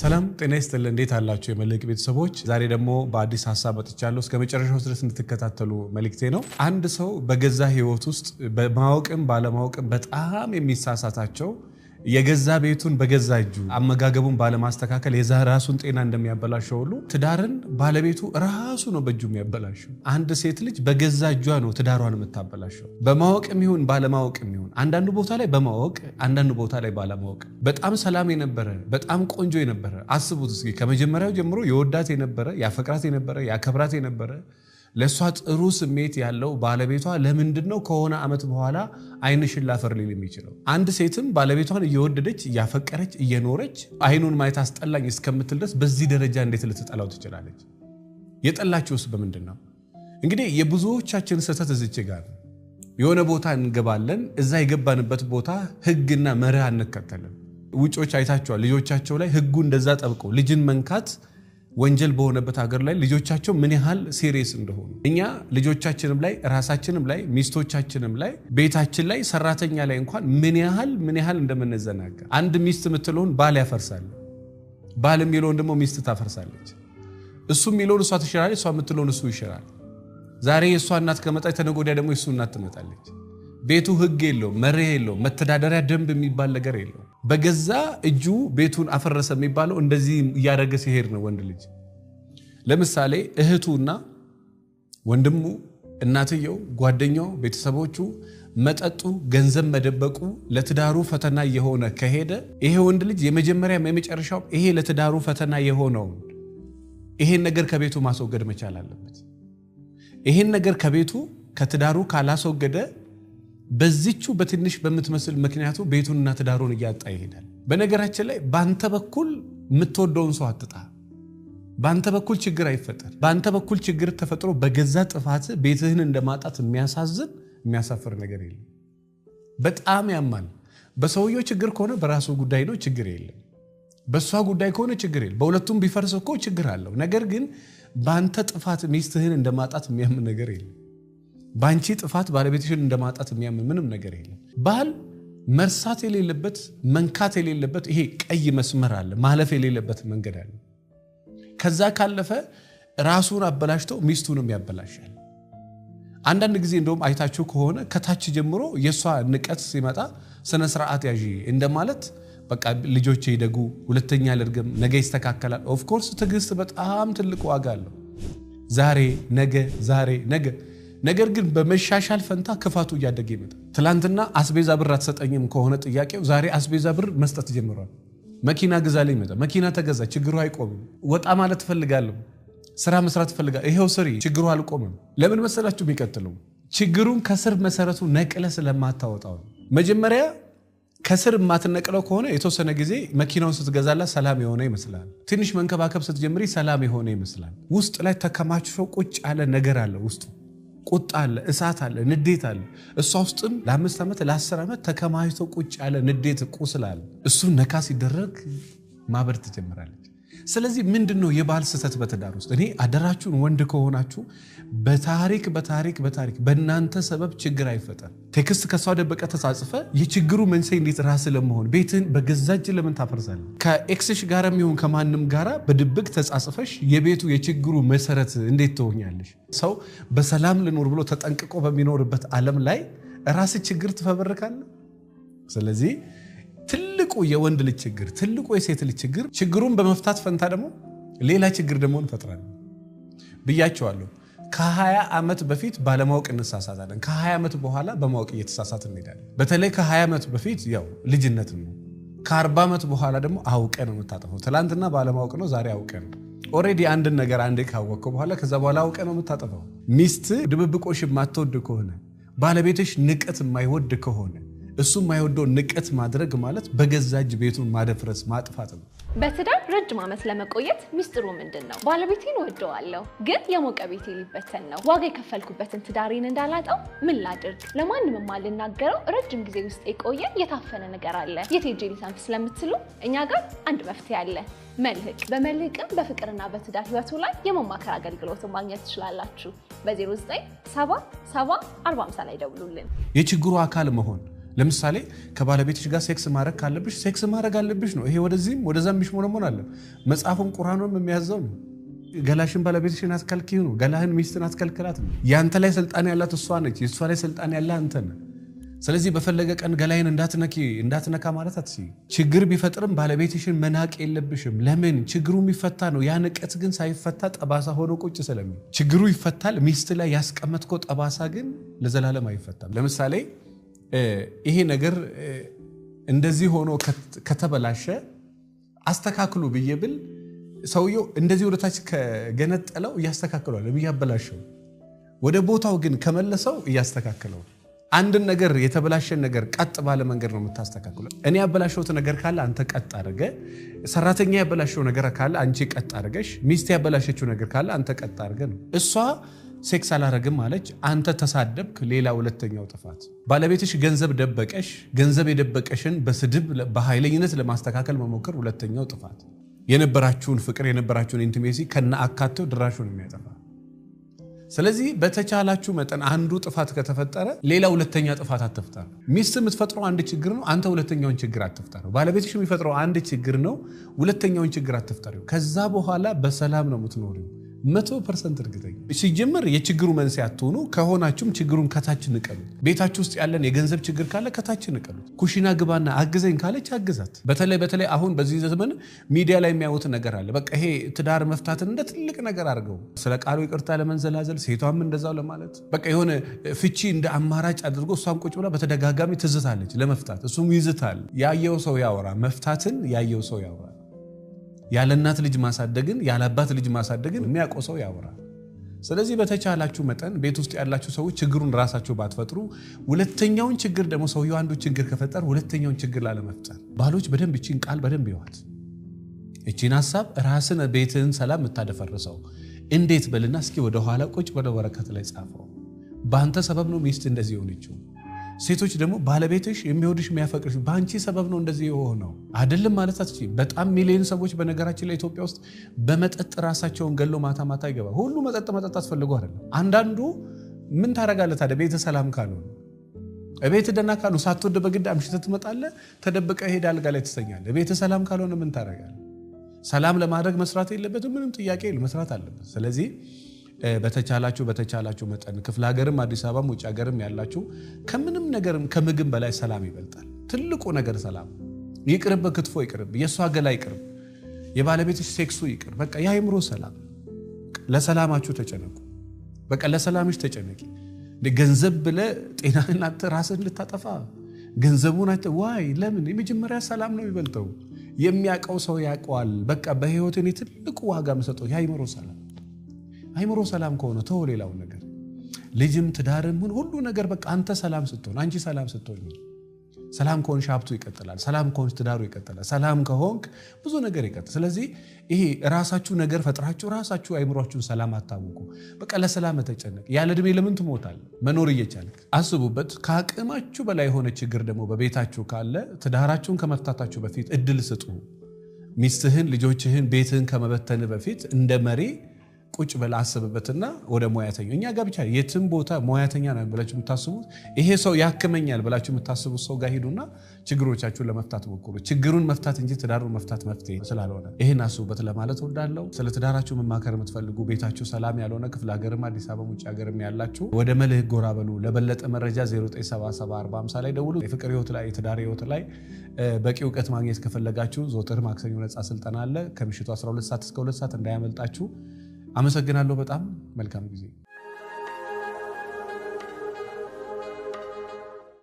ሰላም ጤና ይስጥልን እንዴት አላችሁ የመልሕቅ ቤተሰቦች ዛሬ ደግሞ በአዲስ ሐሳብ መጥቻለሁ እስከ መጨረሻው ድረስ እንድትከታተሉ መልእክቴ ነው አንድ ሰው በገዛ ህይወት ውስጥ በማወቅም ባለማወቅም በጣም የሚሳሳታቸው የገዛ ቤቱን በገዛ እጁ አመጋገቡን ባለማስተካከል የራሱን ጤና እንደሚያበላሸው ሁሉ ትዳርን ባለቤቱ ራሱ ነው በእጁ የሚያበላሸው አንድ ሴት ልጅ በገዛ እጇ ነው ትዳሯን የምታበላሸው በማወቅም ይሁን ባለማወቅም ይሁን አንዳንዱ ቦታ ላይ በማወቅ አንዳንዱ ቦታ ላይ ባለማወቅ በጣም ሰላም የነበረ በጣም ቆንጆ የነበረ አስቡት እስኪ ከመጀመሪያው ጀምሮ የወዳት የነበረ ያፈቅራት የነበረ ያከብራት የነበረ ለሷ ጥሩ ስሜት ያለው ባለቤቷ ለምንድነው ከሆነ አመት በኋላ አይንሽን ላፈር ሊል የሚችለው አንድ ሴትም ባለቤቷን እየወደደች ያፈቀረች እየኖረች አይኑን ማየት አስጠላኝ እስከምትል ድረስ በዚህ ደረጃ እንዴት ልትጠላው ትችላለች የጠላችውስ በምንድነው እንግዲህ የብዙዎቻችን ስህተት እዚህ ጋር የሆነ ቦታ እንገባለን እዛ የገባንበት ቦታ ህግና መርህ አንከተልም ውጮች አይታቸዋል ልጆቻቸው ላይ ህጉ እንደዛ ጠብቀው ልጅን መንካት ወንጀል በሆነበት ሀገር ላይ ልጆቻቸው ምን ያህል ሲሪየስ እንደሆኑ እኛ ልጆቻችንም ላይ ራሳችንም ላይ ሚስቶቻችንም ላይ ቤታችን ላይ ሰራተኛ ላይ እንኳን ምን ያህል እንደምንዘናጋ አንድ ሚስት የምትለውን ባል ያፈርሳል ባል የሚለውን ደግሞ ሚስት ታፈርሳለች እሱ የሚለውን እሷ ትሽራለች እሷ የምትለውን እሱ ይሽራል ዛሬ የእሷ እናት ከመጣች ተነጎዳ ደግሞ የእሱ እናት ትመጣለች ቤቱ ህግ የለው መርህ የለው መተዳደሪያ ደንብ የሚባል ነገር የለው በገዛ እጁ ቤቱን አፈረሰ የሚባለው እንደዚህ ያደረገ ሲሄድ ነው ወንድ ልጅ ለምሳሌ እህቱና ወንድሙ እናትየው ጓደኛው ቤተሰቦቹ መጠጡ ገንዘብ መደበቁ ለትዳሩ ፈተና የሆነ ከሄደ ይሄ ወንድ ልጅ የመጀመሪያ የመጨረሻው ይሄ ለትዳሩ ፈተና የሆነው ይሄን ነገር ከቤቱ ማስወገድ መቻል አለበት ይሄን ነገር ከቤቱ ከትዳሩ ካላስወገደ በዚቹ በትንሽ በመትመስል ምክንያቱ ቤቱንና ትዳሩን ያጣ ይሄዳል በነገራችን ላይ ባንተ በኩል ምትወደውን ሰው አጥጣ ባንተ በኩል ችግር አይፈጠር ባንተ በኩል ችግር ተፈጥሮ በገዛ ጥፋት ቤትህን እንደማጣት የሚያሳዝን የሚያሳፍር ነገር የለም በጣም ያማል በሰውየው ችግር ከሆነ በራሱ ጉዳይ ነው ችግር የለም በሷ ጉዳይ ከሆነ ችግር የለም በሁለቱም ቢፈርስ እኮ ችግር አለው ነገር ግን ባንተ ጥፋት ሚስትህን እንደማጣት የሚያም ነገር የለም ባንቺ ጥፋት ባለቤትሽን እንደማጣት የሚያም ምንም ነገር የለም ባል መርሳት የሌለበት መንካት የሌለበት ይሄ ቀይ መስመር አለ ማለፍ የሌለበት መንገድ አለ ከዛ ካለፈ ራሱን አበላሽቶ ሚስቱንም ያበላሻል አንዳንድ ጊዜ እንደውም አይታችሁ ከሆነ ከታች ጀምሮ የሷ ንቀት ሲመጣ ስነ ስርዓት ያዢ እንደማለት በቃ ልጆቼ ይደጉ ሁለተኛ ለርገም ነገ ይስተካከላል ኦፍ ኮርስ ትግስት በጣም ትልቅ ዋጋ አለው ዛሬ ነገ ነገር ግን በመሻሻል ፈንታ ክፋቱ ያደገ ይመጣል ትላንትና አስቤዛ ብር አትሰጠኝም ከሆነ ጥያቄው ዛሬ አስቤዛ ብር መስጠት ጀምሯል መኪና ግዛልኝ መጣ መኪና ተገዛ ችግሩ አይቆምም ወጣ ማለት ፈልጋለሁ ስራ መስራት ፈልጋለሁ ይሄው ስሪ ችግሩ አልቆምም ለምን መሰላችሁ የሚቀጥለው ችግሩን ከስር መሰረቱ ነቅለ ስለማታወጣው መጀመሪያ ከስር ማትነቅለው ከሆነ የተወሰነ ጊዜ መኪናውን ስትገዛላ ሰላም የሆነ ይመስላል ትንሽ መንከባከብ ስትጀምሪ ሰላም የሆነ ይመስላል ውስጥ ላይ ተከማችቶ ቁጭ ያለ ነገር አለ ውስጡ ቁጣ አለ እሳት አለ ንዴት አለ እሷ ውስጥም ለ5 አመት ለ10 አመት ተከማችቶ ቁጭ ያለ ንዴት ቁስል አለ እሱ ነካ ሲደረግ ማበርት ጀምራለች ስለዚህ ምንድነው የባል ስህተት በትዳር ውስጥ እኔ አደራችሁን ወንድ ከሆናችሁ በታሪክ በእናንተ ሰበብ ችግር አይፈጠር ቴክስት ከሷ ደበቀ ተጻጽፈ የችግሩ መንስኤ እንዴት ራስ ለመሆን ቤትን በገዛጅ ለምን ታፈርሳለህ ከኤክስሽ ጋርም ይሁን ከማንም ጋራ በድብቅ ተጻጽፈሽ የቤቱ የችግሩ መሰረት እንዴት ትሆኛለሽ ሰው በሰላም ልኖር ብሎ ተጠንቅቆ በሚኖርበት ዓለም ላይ ራስ ችግር ትፈበርካለህ ስለዚህ ትልቁ የወንድ ልጅ ችግር ትልቁ የሴት ልጅ ችግር ችግሩን በመፍታት ፈንታ ደግሞ ሌላ ችግር ደግሞ እንፈጥራለን ብያቸዋለሁ ከ20 አመት በፊት ባለማወቅ እንሳሳታለን ከ20 አመት በኋላ በማወቅ እየተሳሳትን እንሄዳለን በተለይ ከ20 አመት በፊት ያው ልጅነት ነው ከ40 አመት በኋላ ደግሞ አውቀ ነው የምታጠፈው ትላንትና ባለማወቅ ነው ዛሬ አውቀ ነው ኦሬዲ አንድ ነገር አንዴ ካወቅከው በኋላ ከዛ በኋላ አውቀ ነው የምታጠፈው ሚስት ድብብቆሽ ማትወድ ከሆነ ባለቤትሽ ንቀት የማይወድ ከሆነ እሱ የማይወደው ንቀት ማድረግ ማለት በገዛጅ ቤቱን ማደፍረስ ማጥፋት ነው በትዳር ረጅም ዓመት ለመቆየት ሚስጥሩ ምንድነው ባለቤቴን ወደዋለሁ ግን የሞቀ ቤቴ ሊበተን ነው ዋጋ የከፈልኩበትን ትዳሬን እንዳላጣው ምን ላድርግ ለማንም ማልናገረው ረጅም ጊዜ ውስጥ የቆየ የታፈነ ነገር አለ የቴጄ ሊሰንፍ ስለምትሉ እኛ ጋር አንድ መፍትሄ አለ መልሕቅ በመልሕቅም በፍቅርና በትዳር ህይወቱ ላይ የመማከር አገልግሎት ማግኘት ትችላላችሁ በ0977 4050 ላይ ደውሉልን የችግሩ አካል መሆን ለምሳሌ ከባለቤትሽ ጋር ሴክስ ማድረግ ካለብሽ ሴክስ ማድረግ አለብሽ ነው። ይሄ ወደዚህም ወደዛም ምሽሞነሞን አለ። መጽሐፉም ቁርአኑም የሚያዘው ነው። ገላሽን ባለቤትሽን አትከልኪው ነው። ገላህን ሚስትን አትከልክላት ነው። ያንተ ላይ ስልጣን ያላት እሷ ነች። የእሷ ላይ ስልጣን ያለ አንተ ነህ። ስለዚህ በፈለገ ቀን ገላይን እንዳትነካ ማለት አትሲ። ችግር ቢፈጥርም ባለቤትሽን መናቅ የለብሽም። ለምን? ችግሩ የሚፈታ ነው። ያ ንቀት ግን ሳይፈታ ጠባሳ ሆኖ ቁጭ ስለሚል ችግሩ ይፈታል። ሚስት ላይ ያስቀመጥከው ጠባሳ ግን ለዘላለም አይፈታም። ለምሳሌ ይሄ ነገር እንደዚህ ሆኖ ከተበላሸ አስተካክሉ ብዬ ብል ሰውየው እንደዚህ ወደታች ከገነጠለው እያስተካክሏል እያበላሸው፣ ወደ ቦታው ግን ከመለሰው እያስተካክለው። አንድን ነገር የተበላሸን ነገር ቀጥ ባለ መንገድ ነው የምታስተካክለው። እኔ ያበላሸውት ነገር ካለ አንተ ቀጥ አድርገ፣ ሰራተኛ ያበላሸው ነገር ካለ አንቺ ቀጥ አድርገሽ፣ ሚስት ያበላሸችው ነገር ካለ አንተ ቀጥ አድርገ ነው። እሷ ሴክስ አላረግም ማለች፣ አንተ ተሳደብክ፣ ሌላ ሁለተኛው ጥፋት። ባለቤትሽ ገንዘብ ደበቀሽ፣ ገንዘብ የደበቀሽን በስድብ በኃይለኝነት ለማስተካከል መሞከር ሁለተኛው ጥፋት። የነበራችሁን ፍቅር የነበራችሁን ኢንቲሜሲ ከነ አካተው ድራሹን የሚያጠፋ። ስለዚህ በተቻላችሁ መጠን አንዱ ጥፋት ከተፈጠረ ሌላ ሁለተኛ ጥፋት አትፍጠሩ። ሚስት የምትፈጥረው አንድ ችግር ነው፣ አንተ ሁለተኛውን ችግር አትፍጠሩ። ባለቤትሽ የሚፈጥረው አንድ ችግር ነው፣ ሁለተኛውን ችግር አትፍጠሩ። ከዛ በኋላ በሰላም ነው የምትኖሪው። 100% እርግጠኛ። ሲጀምር የችግሩ መንስኤ አትሆኑ። ከሆናችሁም ችግሩን ከታች ንቀሉት። ቤታችሁ ውስጥ ያለን የገንዘብ ችግር ካለ ከታች ንቀሉት። ኩሽና ግባና አግዘኝ ካለች አግዛት። በተለይ አሁን በዚህ ዘመን ሚዲያ ላይ የሚያዩት ነገር አለ። በቃ ይሄ ትዳር መፍታትን እንደ ትልቅ ነገር አድርገው ስለ ቃሉ ይቅርታ ለመንዘላዘል፣ ሴቷም እንደዛው ለማለት በቃ የሆነ ፍቺ እንደ አማራጭ አድርጎ እሷም ቁጭ ብላ በተደጋጋሚ ትዝታለች ለመፍታት። እሱም ይዝታል። ያየው ሰው ያወራ፣ መፍታትን ያየው ሰው ያወራ። ያለ እናት ልጅ ማሳደግን ያለ አባት ልጅ ማሳደግን የሚያውቀው ሰው ያወራል። ስለዚህ በተቻላችሁ መጠን ቤት ውስጥ ያላችሁ ሰዎች ችግሩን ራሳችሁ ባትፈጥሩ፣ ሁለተኛውን ችግር ደግሞ ሰውየው አንዱ ችግር ከፈጠር ሁለተኛውን ችግር ላለመፍጠር ባሎች በደንብ እቺን ቃል በደንብ ይዋት። እቺን ሐሳብ ራስን ቤትን ሰላም የምታደፈርሰው እንዴት በልና እስኪ ወደ ኋላ ቁጭ ወደ ወረቀት ላይ ጻፈው። በአንተ ሰበብ ነው ሚስት እንደዚህ ሆነችው። ሴቶች ደግሞ ባለቤትሽ የሚወድሽ የሚያፈቅርሽ ባንቺ ሰበብ ነው እንደዚህ የሆነው አይደለም ማለት አትችይም። በጣም ሚሊዮን ሰዎች በነገራችን ላይ ኢትዮጵያ ውስጥ በመጠጥ ራሳቸውን ገለው ማታ ይገባ። ሁሉ መጠጥ አስፈልጎ አይደለም። አንዳንዱ ምን ታረጋለህ ታዲያ? ቤተ ሰላም ካልሆነ ቤት ደና ካልሆነ ሳትወድ በግድ አምሽተህ ትመጣለህ፣ ተደብቀህ ሄደህ አልጋ ላይ ትተኛለህ። ቤተ ሰላም ካልሆነ ምን ታረጋለህ? ሰላም ለማድረግ መስራት የለበትም? ምንም ጥያቄ የለም፣ መስራት አለበት። ስለዚህ በተቻላችሁ መጠን ክፍለ ሀገርም አዲስ አበባም ውጭ ሀገርም ያላችሁ ከምንም ነገርም ከምግብ በላይ ሰላም ይበልጣል። ትልቁ ነገር ሰላም። ይቅርብ፣ ክትፎ ይቅርብ፣ የሷ ገላ ይቅርብ፣ የባለቤትሽ ሴክሱ ይቅር። በቃ የአእምሮ ሰላም። ለሰላማችሁ ተጨነቁ። በቃ ለሰላምሽ ተጨነቂ። ገንዘብ ብለህ ጤናህን አጥተ ራስህን ልታጠፋ ገንዘቡን አጥተ ዋይ ለምን? የመጀመሪያ ሰላም ነው የሚበልጠው። የሚያውቀው ሰው ያውቀዋል። በቃ በህይወት እኔ ትልቁ ዋጋ የምሰጠው የአእምሮ ሰላም። አይምሮ ሰላም ከሆነ ተው ሌላው ነገር፣ ልጅም ትዳርም ሁሉ ነገር በቃ አንተ ሰላም ስትሆን፣ አንቺ ሰላም ስትሆን፣ ሰላም ከሆንሽ ሀብቱ ይቀጥላል። ሰላም ከሆንሽ ትዳሩ ይቀጥላል። ሰላም ከሆንክ ብዙ ነገር ይቀጥላል። ስለዚህ ይሄ ራሳችሁ ነገር ፈጥራችሁ ራሳችሁ አይምሮአችሁን ሰላም አታውቁ። በቃ ለሰላም ተጨነቅ። ያለ እድሜ ለምን ትሞታል? መኖር እየቻልክ አስቡበት። ከአቅማችሁ በላይ የሆነ ችግር ደግሞ በቤታችሁ ካለ ትዳራችሁን ከመፍታታችሁ በፊት እድል ስጡ። ሚስትህን፣ ልጆችህን፣ ቤትህን ከመበተን በፊት እንደ መሪ ቁጭ በል አስብበትና ወደ ሙያተኛ። እኛ ጋር ብቻ የትም ቦታ ሙያተኛ ነው ብላችሁ የምታስቡት ይሄ ሰው ያክመኛል ብላችሁ የምታስቡት ሰው ጋር ሄዱና ችግሮቻችሁን ለመፍታት ሞክሩ። ችግሩን መፍታት እንጂ ትዳሩን መፍታት መፍትሄ ስላልሆነ ይሄን አስቡበት ለማለት እወዳለሁ። ስለ ትዳራችሁ መማከር የምትፈልጉ ቤታችሁ ሰላም ያልሆነ ክፍለ ሀገርም አዲስ አበባ ውጭ ሀገርም ያላችሁ ወደ መልሕቅ ጎራ በሉ። ለበለጠ መረጃ 09774050 ላይ ደውሉ። የፍቅር ህይወት ላይ የትዳር ህይወት ላይ በቂ እውቀት ማግኘት ከፈለጋችሁ ዘወትር ማክሰኞ ነፃ ስልጠና አለ ከምሽቱ 12 ሰዓት እስከ 2 ሰዓት እንዳያመልጣችሁ። አመሰግናለሁ። በጣም መልካም ጊዜ